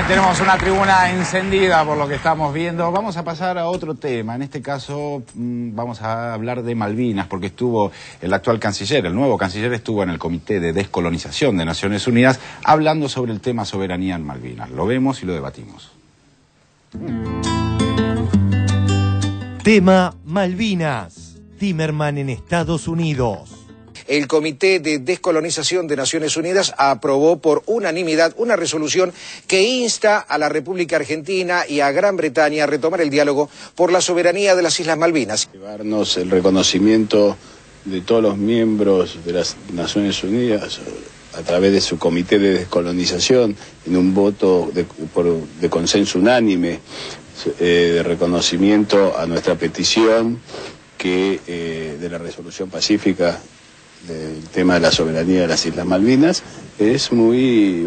Tenemos una tribuna encendida por lo que estamos viendo. Vamos a pasar a otro tema. En este caso vamos a hablar de Malvinas, porque estuvo el actual canciller, el nuevo canciller estuvo en el Comité de Descolonización de Naciones Unidas hablando sobre el tema soberanía en Malvinas. Lo vemos y lo debatimos. Tema Malvinas. Timerman en Estados Unidos. El Comité de Descolonización de Naciones Unidas aprobó por unanimidad una resolución que insta a la República Argentina y a Gran Bretaña a retomar el diálogo por la soberanía de las Islas Malvinas. Llevarnos el reconocimiento de todos los miembros de las Naciones Unidas a través de su Comité de Descolonización en un voto de consenso unánime de reconocimiento a nuestra petición de la resolución pacífica del tema de la soberanía de las Islas Malvinas es muy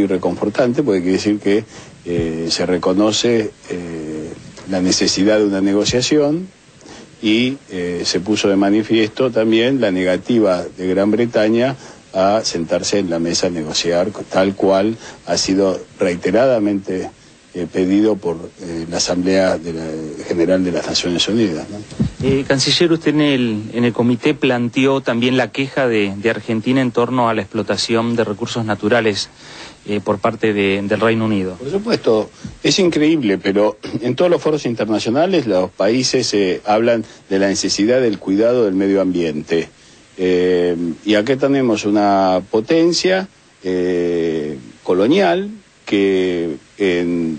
reconfortante, porque quiere decir que se reconoce la necesidad de una negociación y se puso de manifiesto también la negativa de Gran Bretaña a sentarse en la mesa a negociar, tal cual ha sido reiteradamente pedido por la Asamblea General de las Naciones Unidas, ¿no? Canciller, usted en el comité planteó también la queja de Argentina en torno a la explotación de recursos naturales por parte del Reino Unido. Por supuesto, es increíble, pero en todos los foros internacionales los países hablan de la necesidad del cuidado del medio ambiente. Y acá tenemos una potencia colonial que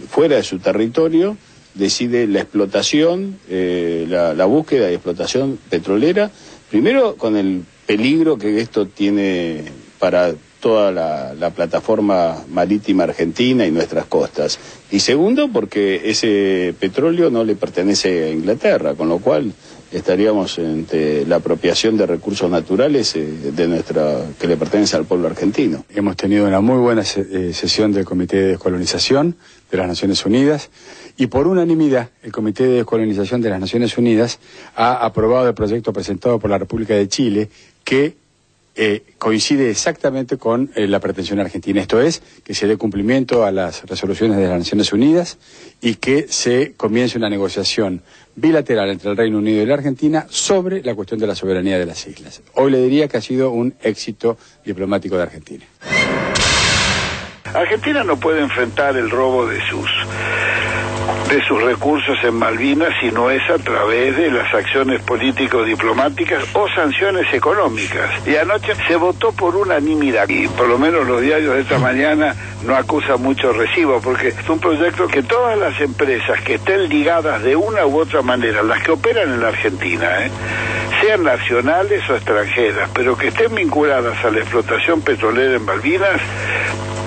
fuera de su territorio decide la explotación, la búsqueda y explotación petrolera, primero con el peligro que esto tiene para toda la plataforma marítima argentina y nuestras costas, y segundo porque ese petróleo no le pertenece a Inglaterra, con lo cual estaríamos ante la apropiación de recursos naturales que le pertenece al pueblo argentino. Hemos tenido una muy buena sesión del Comité de Descolonización de las Naciones Unidas y por unanimidad el Comité de Descolonización de las Naciones Unidas ha aprobado el proyecto presentado por la República de Chile que coincide exactamente con la pretensión argentina. Esto es, que se dé cumplimiento a las resoluciones de las Naciones Unidas y que se comience una negociación bilateral entre el Reino Unido y la Argentina sobre la cuestión de la soberanía de las islas. Hoy le diría que ha sido un éxito diplomático de Argentina. Argentina no puede enfrentar el robo de sus recursos en Malvinas si no es a través de las acciones político-diplomáticas o sanciones económicas. Y anoche se votó por unanimidad y por lo menos los diarios de esta mañana no acusan mucho recibo, porque es un proyecto que todas las empresas que estén ligadas de una u otra manera, las que operan en la Argentina, sean nacionales o extranjeras, pero que estén vinculadas a la explotación petrolera en Malvinas,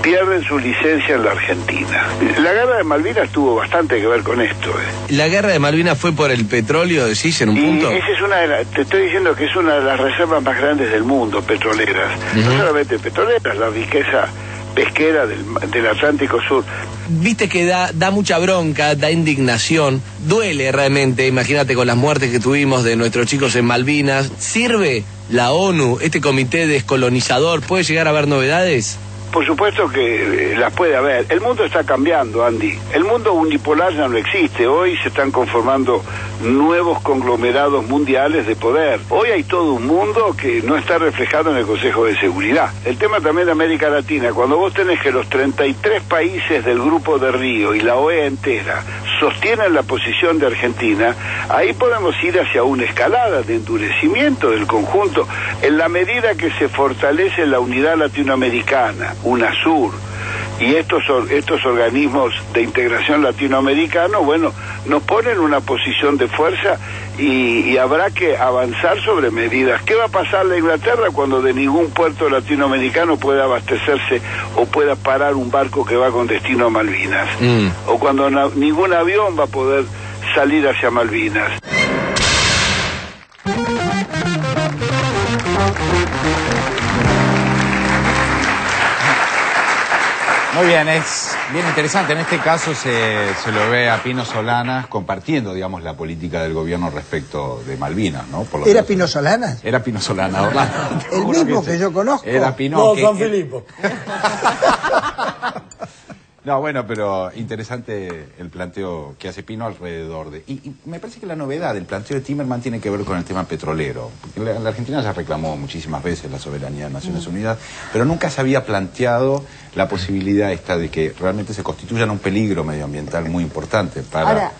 pierden su licencia en la Argentina. La guerra de Malvinas tuvo bastante que ver con esto. ¿La guerra de Malvinas fue por el petróleo, decís, en un punto? Esa es te estoy diciendo que es una de las reservas más grandes del mundo, petroleras. No solamente petroleras, la riqueza pesquera del Atlántico Sur. Viste que da mucha bronca, da indignación, duele realmente, imagínate con las muertes que tuvimos de nuestros chicos en Malvinas. ¿Sirve la ONU, este comité descolonizador? ¿Puede llegar a haber novedades? Por supuesto que las puede haber. El mundo está cambiando, Andy. El mundo unipolar ya no existe. Hoy se están conformando nuevos conglomerados mundiales de poder. Hoy hay todo un mundo que no está reflejado en el Consejo de Seguridad. El tema también de América Latina, cuando vos tenés que los 33 países del Grupo de Río y la OEA entera sostienen la posición de Argentina, ahí podemos ir hacia una escalada de endurecimiento del conjunto en la medida que se fortalece la unidad latinoamericana, UNASUR, y estos organismos de integración latinoamericano, bueno, nos ponen una posición de fuerza y habrá que avanzar sobre medidas. ¿Qué va a pasar a Inglaterra cuando de ningún puerto latinoamericano pueda abastecerse o pueda parar un barco que va con destino a Malvinas? O cuando ningún avión va a poder salir hacia Malvinas. Muy bien, es bien interesante. En este caso se lo ve a Pino Solanas compartiendo, digamos, la política del gobierno respecto de Malvinas, ¿no? Por lo ¿Era Pino Solanas? Era Pino Solanas, Orlando. El mismo que yo conozco. Era Pino. No, San Filipo. No, bueno, pero interesante el planteo que hace Pino alrededor de... Y me parece que la novedad del planteo de Timerman tiene que ver con el tema petrolero. Porque la Argentina ya reclamó muchísimas veces la soberanía de Naciones Unidas, pero nunca se había planteado la posibilidad esta de que realmente se constituyan un peligro medioambiental muy importante para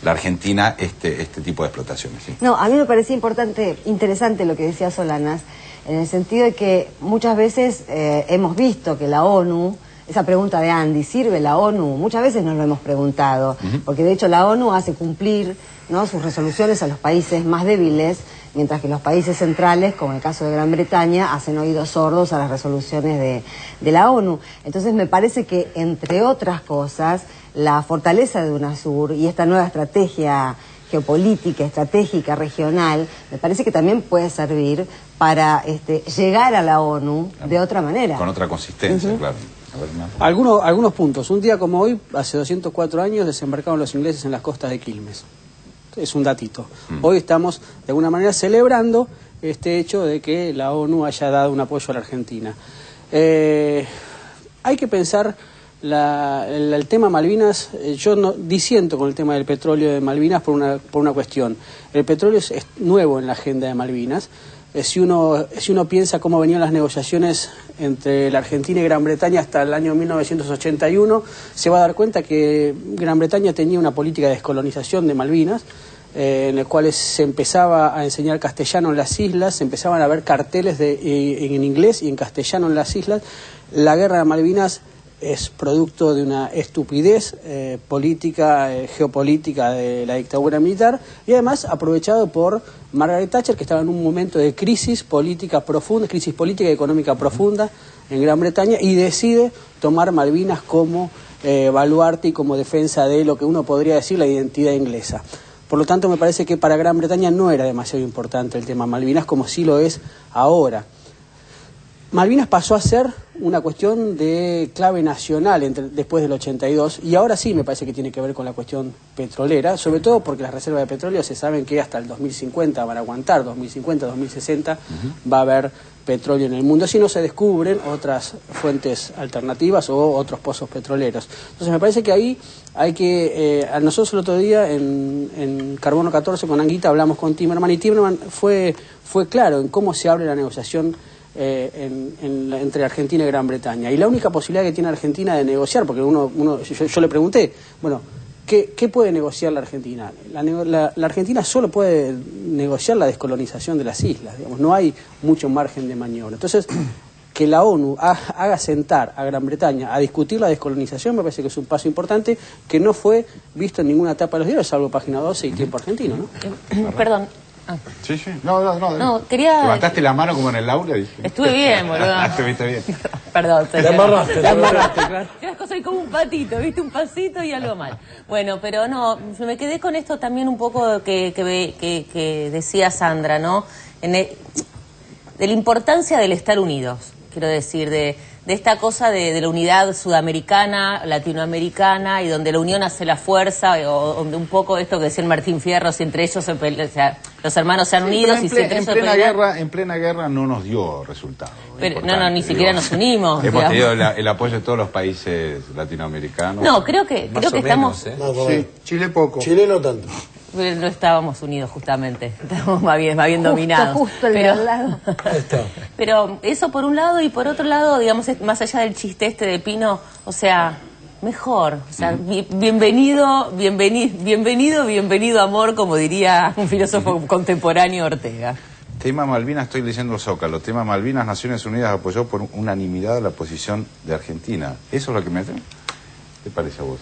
la Argentina este tipo de explotaciones. ¿Sí? No, a mí me parecía interesante lo que decía Solanas, en el sentido de que muchas veces hemos visto que la ONU... Esa pregunta de Andy, ¿sirve la ONU? Muchas veces nos lo hemos preguntado, porque de hecho la ONU hace cumplir, ¿no?, sus resoluciones a los países más débiles, mientras que los países centrales, como el caso de Gran Bretaña, hacen oídos sordos a las resoluciones de la ONU. Entonces me parece que, entre otras cosas, la fortaleza de UNASUR y esta nueva estrategia geopolítica, estratégica, regional, me parece que también puede servir para llegar a la ONU de otra manera. Con otra consistencia, claro. Algunos puntos. Un día como hoy, hace 204 años, desembarcaron los ingleses en las costas de Quilmes. Es un datito. Hoy estamos, de alguna manera, celebrando este hecho de que la ONU haya dado un apoyo a la Argentina. Hay que pensar el tema Malvinas. Yo no disiento con el tema del petróleo de Malvinas por una cuestión. El petróleo es nuevo en la agenda de Malvinas. Si uno piensa cómo venían las negociaciones entre la Argentina y Gran Bretaña hasta el año 1981, se va a dar cuenta que Gran Bretaña tenía una política de descolonización de Malvinas, en el cual se empezaba a enseñar castellano en las islas, se empezaban a ver carteles en inglés y en castellano en las islas. La guerra de Malvinas es producto de una estupidez política, geopolítica de la dictadura militar, y además aprovechado por Margaret Thatcher, que estaba en un momento de crisis política profunda, crisis política y económica profunda en Gran Bretaña, y decide tomar Malvinas como baluarte y como defensa de lo que uno podría decir la identidad inglesa. Por lo tanto, me parece que para Gran Bretaña no era demasiado importante el tema Malvinas, como sí lo es ahora. Malvinas pasó a ser una cuestión de clave nacional después del 82, y ahora sí me parece que tiene que ver con la cuestión petrolera, sobre todo porque las reservas de petróleo se saben que hasta el 2050 van a aguantar, 2050, 2060 va a haber petróleo en el mundo, si no se descubren otras fuentes alternativas o otros pozos petroleros. Entonces me parece que ahí hay que... nosotros el otro día en Carbono 14 con Anguita hablamos con Timerman, y Timerman fue claro en cómo se abre la negociación entre Argentina y Gran Bretaña. Y la única posibilidad que tiene Argentina de negociar, porque yo le pregunté, bueno, ¿qué puede negociar la Argentina? La Argentina solo puede negociar la descolonización de las islas, digamos, no hay mucho margen de maniobra. Entonces, que la ONU haga sentar a Gran Bretaña a discutir la descolonización me parece que es un paso importante que no fue visto en ninguna etapa de los diarios, salvo Página 12 y Tiempo Argentino, ¿no? Perdón. Sí. No, quería... ¿Levantaste la mano como en el Laura? Estuve bien, boludo. Estuviste bien. Perdón. La embarraste, claro. Las cosas como un patito, ¿viste? Un pasito y algo mal. Bueno, pero no, me quedé con esto también un poco que decía Sandra, ¿no? De la importancia del estar unidos, quiero decir, de esta cosa de la unidad sudamericana, latinoamericana, y donde la unión hace la fuerza, o donde un poco esto que decía el Martín Fierro, si entre ellos los hermanos se han unido, y si entre ellos en plena guerra no nos dio resultado. Pero, ni siquiera nos unimos. Hemos tenido el apoyo de todos los países latinoamericanos. No, creo que estamos... Sí, Chile poco. Chile no tanto. No estábamos unidos, justamente. Estábamos más bien dominados. Justo el al lado. Pero eso por un lado, y por otro lado, digamos, más allá del chiste de Pino, o sea, mejor. O sea, bienvenido amor, como diría un filósofo contemporáneo, Ortega. Tema Malvinas, estoy leyendo el Zócalo. Tema Malvinas, Naciones Unidas apoyó por unanimidad la posición de Argentina. ¿Eso es lo que me hace? ¿Qué te parece a vos?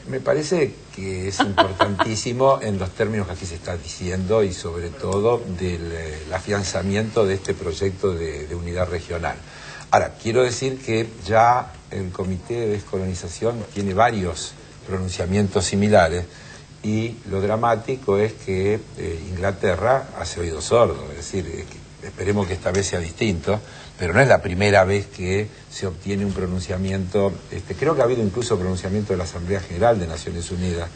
Me parece que es importantísimo en los términos que aquí se está diciendo, y sobre todo del afianzamiento de este proyecto de unidad regional. Ahora, quiero decir que ya el Comité de Descolonización tiene varios pronunciamientos similares, y lo dramático es que Inglaterra hace oído sordo, es decir, esperemos que esta vez sea distinto, pero no es la primera vez que se obtiene un pronunciamiento, creo que ha habido incluso pronunciamiento de la Asamblea General de Naciones Unidas.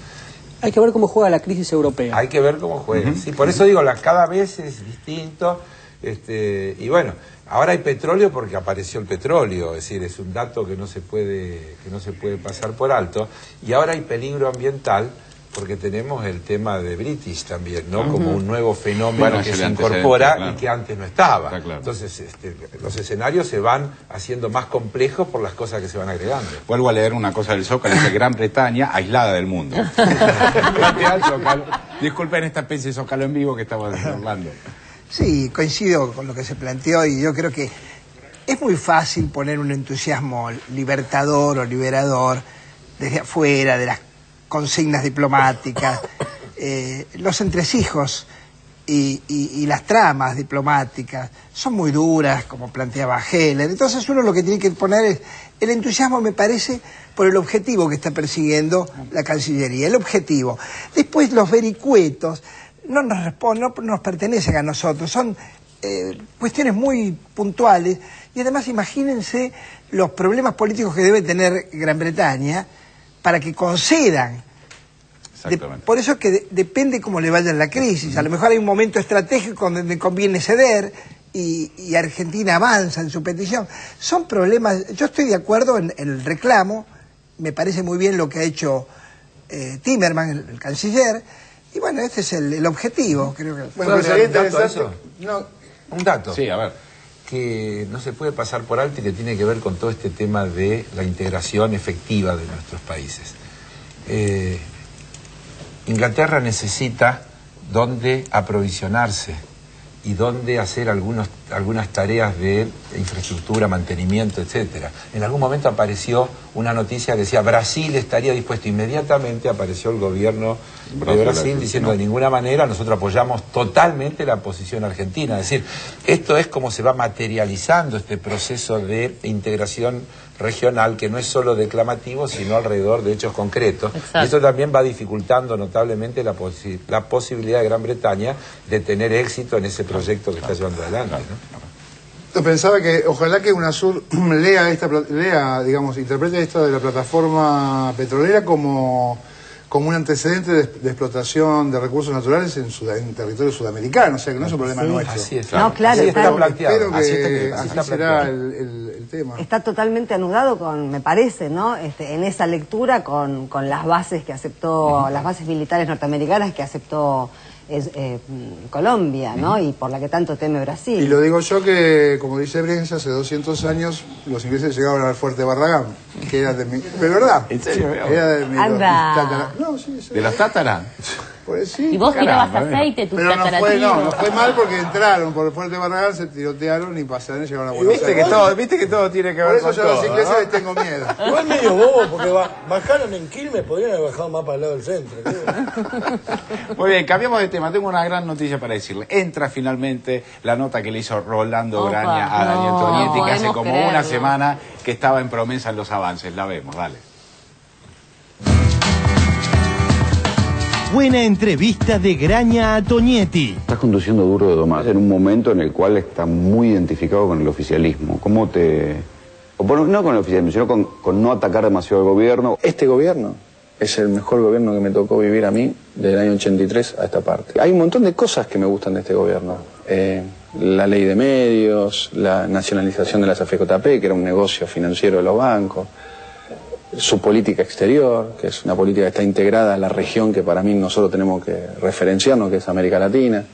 Hay que ver cómo juega la crisis europea. Hay que ver cómo juega, sí, por eso digo, cada vez es distinto, Y bueno, ahora hay petróleo porque apareció el petróleo, es decir, es un dato que no se puede pasar por alto. Y ahora hay peligro ambiental porque tenemos el tema de British también, ¿no? Como un nuevo fenómeno que se incorpora y que antes no estaba. Claro. Entonces, los escenarios se van haciendo más complejos por las cosas que se van agregando. Vuelvo a leer una cosa del Zócalo, dice Gran Bretaña aislada del mundo. Disculpen esta especie de Zócalo en vivo que estamos hablando. Sí, coincido con lo que se planteó y yo creo que es muy fácil poner un entusiasmo libertador o liberador desde afuera, de las consignas diplomáticas, los entresijos y las tramas diplomáticas son muy duras, como planteaba Heller. Entonces uno lo que tiene que poner es el entusiasmo, me parece, por el objetivo que está persiguiendo la Cancillería, el objetivo. Después los vericuetos no nos pertenecen a nosotros, son cuestiones muy puntuales y además imagínense los problemas políticos que debe tener Gran Bretaña para que concedan. Por eso es que depende cómo le vaya la crisis. A lo mejor hay un momento estratégico donde conviene ceder y Argentina avanza en su petición. Son problemas, yo estoy de acuerdo en el reclamo, me parece muy bien lo que ha hecho Timerman, el canciller, y bueno, este es el objetivo, creo que... Bueno, ¿sería interesante? Un dato. Sí, a ver. Que no se puede pasar por alto y que tiene que ver con todo este tema de la integración efectiva de nuestros países. Inglaterra necesita dónde aprovisionarse y dónde hacer algunas tareas de infraestructura, mantenimiento, etcétera. En algún momento apareció una noticia que decía Brasil estaría dispuesto. Inmediatamente apareció el gobierno de Brasil diciendo de ninguna manera nosotros apoyamos totalmente la posición argentina. Es decir, esto es como se va materializando este proceso de integración regional que no es solo declamativo sino alrededor de hechos concretos. Exacto. Y eso también va dificultando notablemente la posibilidad de Gran Bretaña de tener éxito en ese proyecto que está llevando adelante, ¿no? Yo pensaba que ojalá que UNASUR lea, digamos, interprete esto de la plataforma petrolera como un antecedente de explotación de recursos naturales en territorio sudamericano, o sea que no es un problema nuestro. Así es, no, claro, así está planteado. Espero que así será el tema. Está totalmente anudado con, me parece, ¿no? En esa lectura con las bases que aceptó, las bases militares norteamericanas que aceptó Colombia, ¿no? Y por la que tanto teme Brasil. Y lo digo yo que, como dice Brienza, hace 200 años los ingleses llegaron al fuerte Barragán, que era de mi... ¿De verdad? ¿En serio? Era de mi... Anda. No, sí, ¿De los tátaras? Pues sí. Y vos tirabas aceite, tus tataratíos. No fue mal porque entraron por el fuerte Barragán, se tirotearon y pasaron y llegaron a Buenos Aires. Viste que todo tiene que ver con todo. Por eso yo a los ingleses les tengo miedo. Igual medio bobo, porque bajaron en Quilmes, podrían haber bajado más para el lado del centro. Muy bien, cambiamos de tema. Tengo una gran noticia para decirle. Entra finalmente la nota que le hizo Rolando Graña a Daniel Tonietti, que hace como una semana que estaba en promesa en los avances. La vemos, dale. Buena entrevista de Graña a Tonietti. Estás conduciendo duro de domás en un momento en el cual está muy identificado con el oficialismo. ¿Cómo te...? No con el oficialismo, sino con no atacar demasiado al gobierno. Este gobierno es el mejor gobierno que me tocó vivir a mí desde el año 83 a esta parte. Hay un montón de cosas que me gustan de este gobierno. La ley de medios, la nacionalización de las AFJP, que era un negocio financiero de los bancos. Su política exterior, que es una política que está integrada a la región que para mí nosotros tenemos que referenciarnos, que es América Latina.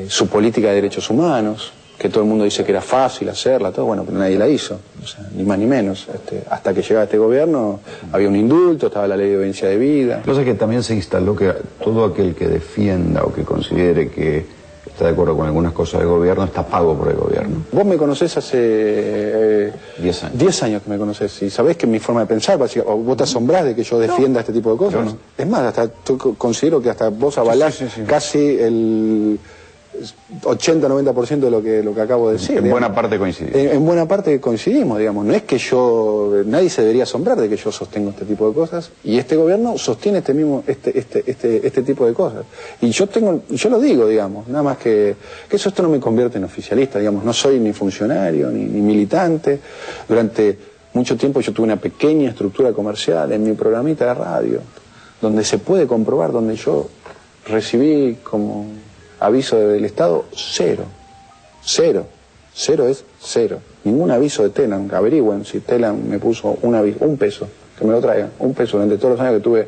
Su política de derechos humanos, que todo el mundo dice que era fácil hacerla, todo, bueno, pero nadie la hizo, o sea, ni más ni menos. Hasta que llegaba este gobierno había un indulto, estaba la ley de obediencia de vida. Lo que pasa es que también se instaló que todo aquel que defienda o que considere que está de acuerdo con algunas cosas del gobierno está pago por el gobierno. Vos me conocés hace 10 años. 10 años que me conocés y sabés que mi forma de pensar, o vos te asombrás de que yo defienda este tipo de cosas. No. Es más, hasta considero que hasta vos avalás casi el 80-90% de lo que acabo de decir. En buena parte coincidimos. En buena parte coincidimos, digamos. No es que nadie se debería asombrar de que yo sostengo este tipo de cosas y este gobierno sostiene este tipo de cosas. Y yo lo digo, digamos, nada más que esto no me convierte en oficialista, digamos. No soy ni funcionario ni militante. Durante mucho tiempo yo tuve una pequeña estructura comercial en mi programita de radio, donde se puede comprobar, donde yo recibí como aviso del Estado 0. Cero. Cero es cero. Ningún aviso de Telam. Averigüen si Telam me puso un peso. Que me lo traigan. Un peso durante todos los años que tuve.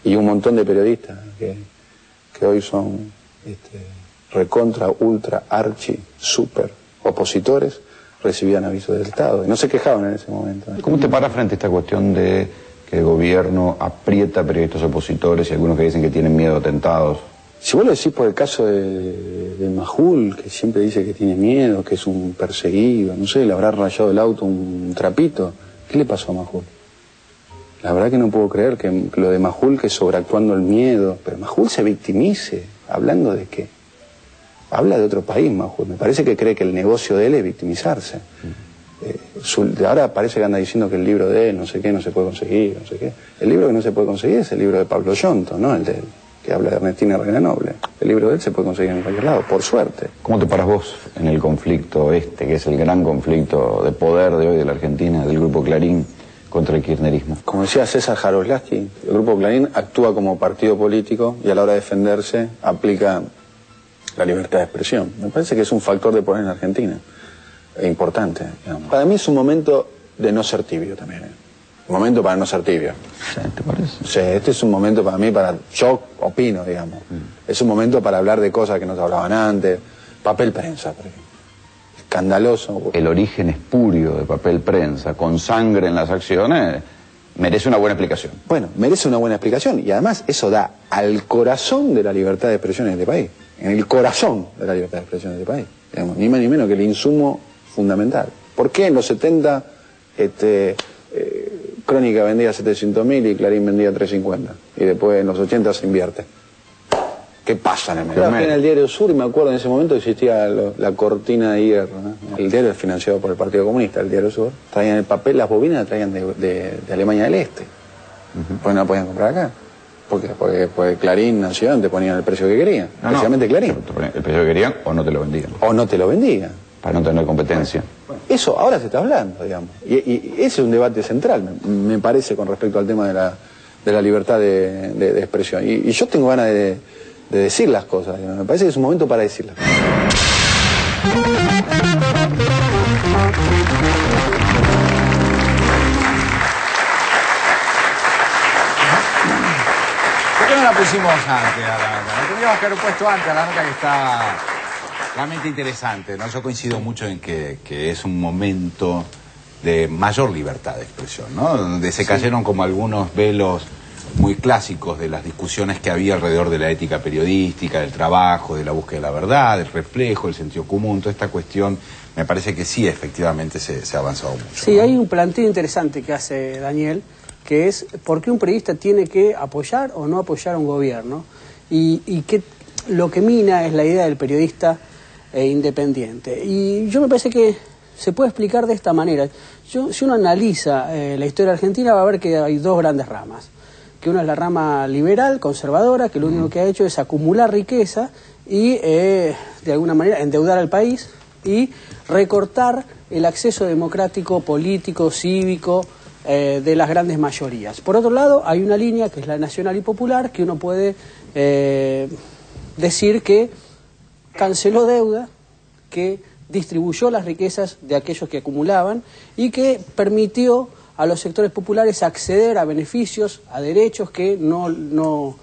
Y un montón de periodistas que hoy son recontra, ultra, archi, super opositores, recibían avisos del Estado. Y no se quejaban en ese momento. ¿Cómo te paras frente a esta cuestión de que el gobierno aprieta periodistas opositores y algunos que dicen que tienen miedo a atentados? Si vos lo decís por el caso de Majul, que siempre dice que tiene miedo, que es un perseguido, no sé, le habrá rayado el auto un trapito. ¿Qué le pasó a Majul? La verdad que no puedo creer que lo de Majul, que sobreactuando el miedo, pero Majul se victimice, ¿hablando de qué? Habla de otro país, Majul. Me parece que cree que el negocio de él es victimizarse. Ahora parece que anda diciendo que el libro de él, no sé qué, no se puede conseguir, no sé qué. El libro que no se puede conseguir es el libro de Pablo Yonto, ¿no? El de él, que habla de Ernestina Reina Noble. El libro de él se puede conseguir en cualquier lado, por suerte. ¿Cómo te paras vos en el conflicto que es el gran conflicto de poder de hoy de la Argentina, del Grupo Clarín contra el kirchnerismo? Como decía César Jaroslavsky, el Grupo Clarín actúa como partido político y a la hora de defenderse aplica la libertad de expresión. Me parece que es un factor de poder en Argentina importante, digamos. Para mí es un momento de no ser tibio también, Un momento para no ser tibio. Sí, ¿te parece? Sí, este es un momento para mí, yo opino, digamos. Es un momento para hablar de cosas que no se hablaban antes. Papel prensa, por ejemplo. Escandaloso. El origen espurio de papel prensa, con sangre en las acciones, merece una buena explicación. Bueno, merece una buena explicación y además eso da al corazón de la libertad de expresión en este país. En el corazón de la libertad de expresión en este país. Digamos, ni más ni menos que el insumo fundamental. ¿Por qué en los 70 Crónica vendía 700.000 y Clarín vendía 350? Y después en los 80 se invierte. ¿Qué pasa en el medio? En el Diario Sur, y me acuerdo en ese momento existía la cortina de hierro, ¿no? El diario es financiado por el Partido Comunista, el Diario Sur. Traían el papel, las bobinas las traían de Alemania del Este. Pues no la podían comprar acá. Porque Clarín Nacional te ponían el precio que querían, especialmente Clarín. El precio que querían o no te lo vendían. O no te lo vendían. Para no tener competencia. Eso ahora se está hablando, digamos. Y ese es un debate central, me parece, con respecto al tema de la libertad de expresión. Y yo tengo ganas de decir las cosas, digamos. Me parece que es un momento para decirlas. ¿Por qué no la pusimos antes a la nota? La tendríamos que haber puesto antes a la nota, que está realmente interesante, ¿no? Yo coincido mucho en que es un momento de mayor libertad de expresión, ¿no? Donde se cayeron como algunos velos muy clásicos de las discusiones que había alrededor de la ética periodística, del trabajo, de la búsqueda de la verdad, del reflejo, del sentido común. Toda esta cuestión me parece que sí, efectivamente se ha avanzado mucho. Sí, ¿no? Hay un planteo interesante que hace Daniel, que es por qué un periodista tiene que apoyar o no apoyar a un gobierno, y que lo que mina es la idea del periodista independiente. Y yo me parece que se puede explicar de esta manera. Si uno analiza la historia argentina, va a ver que hay dos grandes ramas. Que una es la rama liberal, conservadora, que lo único que ha hecho es acumular riqueza y de alguna manera endeudar al país y recortar el acceso democrático, político, cívico de las grandes mayorías. Por otro lado, hay una línea que es la nacional y popular, que uno puede decir que canceló deuda, que distribuyó las riquezas de aquellos que acumulaban y que permitió a los sectores populares acceder a beneficios, a derechos que no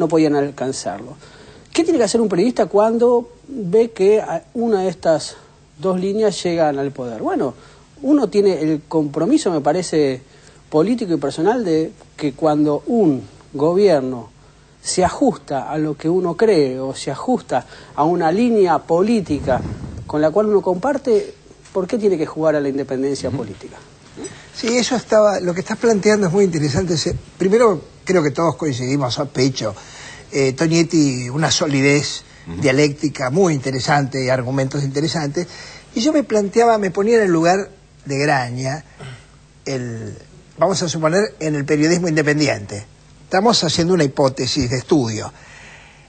podían alcanzarlo. ¿Qué tiene que hacer un periodista cuando ve que una de estas dos líneas llegan al poder? Bueno, uno tiene el compromiso, me parece, político y personal de que cuando un gobierno se ajusta a lo que uno cree o se ajusta a una línea política con la cual uno comparte, ¿por qué tiene que jugar a la independencia política? Sí, eso estaba, lo que estás planteando es muy interesante. Primero, creo que todos coincidimos a pecho. Tonietti, una solidez dialéctica muy interesante y argumentos interesantes. Y yo me ponía en el lugar de Graña, vamos a suponer, en el periodismo independiente. Estamos haciendo una hipótesis de estudio.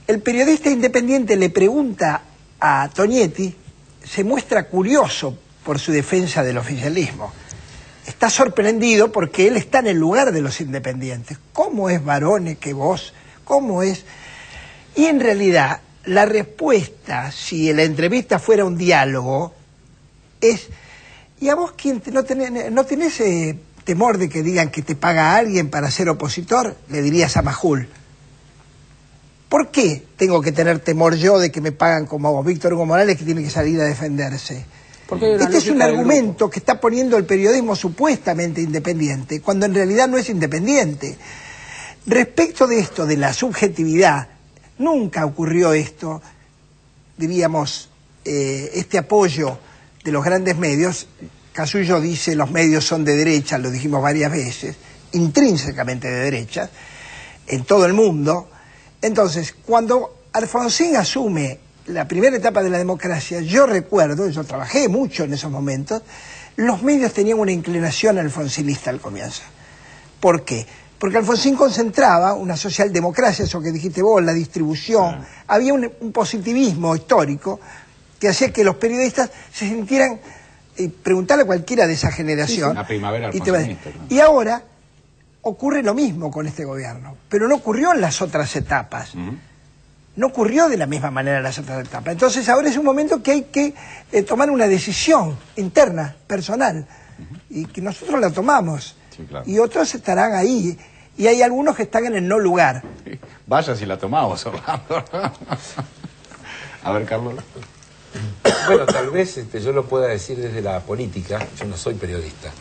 El periodista independiente le pregunta a Tonietti, se muestra curioso por su defensa del oficialismo. Está sorprendido porque él está en el lugar de los independientes. ¿Cómo es Barone que vos? ¿Cómo es? Y en realidad la respuesta, si la entrevista fuera un diálogo, es, ¿y a vos quién no tenés temor de que digan que te paga alguien para ser opositor? Le dirías a Majul. ¿Por qué tengo que tener temor yo de que me pagan como Víctor Hugo Morales, que tiene que salir a defenderse? Este es un argumento que está poniendo el periodismo supuestamente independiente, cuando en realidad no es independiente. Respecto de esto, de la subjetividad, nunca ocurrió esto, diríamos, este apoyo de los grandes medios. Casullo dice los medios son de derecha, lo dijimos varias veces, intrínsecamente de derecha, en todo el mundo. Entonces, cuando Alfonsín asume la primera etapa de la democracia, yo recuerdo, yo trabajé mucho en esos momentos, los medios tenían una inclinación alfonsinista al comienzo. ¿Por qué? Porque Alfonsín concentraba una socialdemocracia, eso que dijiste vos, la distribución, había un positivismo histórico que hacía que los periodistas se sintieran, preguntarle a cualquiera de esa generación, una primavera alfonsinista, y ahora ocurre lo mismo con este gobierno, pero no ocurrió en las otras etapas. No ocurrió de la misma manera en las otras etapas. Entonces ahora es un momento que hay que tomar una decisión interna, personal, y que nosotros la tomamos. Sí, claro. Y otros estarán ahí, y hay algunos que están en el no lugar. Vaya si la tomamos, Orlando. A ver, Carlos. Bueno, tal vez yo lo pueda decir desde la política, yo no soy periodista,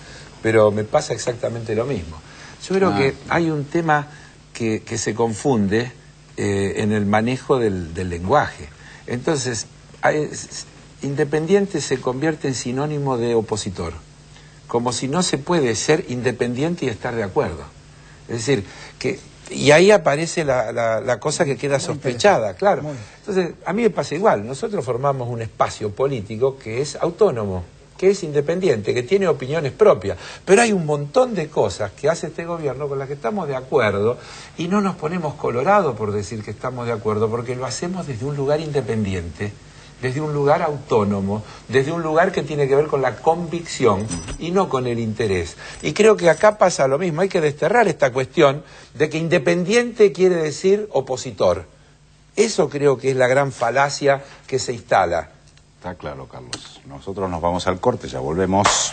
pero me pasa exactamente lo mismo. Yo creo que hay un tema que se confunde en el manejo del lenguaje. Entonces, independiente se convierte en sinónimo de opositor, como si no se puede ser independiente y estar de acuerdo. Es decir, y ahí aparece la cosa que queda sospechada, claro. Entonces, a mí me pasa igual, nosotros formamos un espacio político que es autónomo, que es independiente, que tiene opiniones propias, pero hay un montón de cosas que hace este gobierno con las que estamos de acuerdo y no nos ponemos colorados por decir que estamos de acuerdo, porque lo hacemos desde un lugar independiente, desde un lugar autónomo, desde un lugar que tiene que ver con la convicción y no con el interés. Y creo que acá pasa lo mismo, hay que desterrar esta cuestión de que independiente quiere decir opositor. Eso creo que es la gran falacia que se instala. Está claro, Carlos. Nosotros nos vamos al corte, ya volvemos.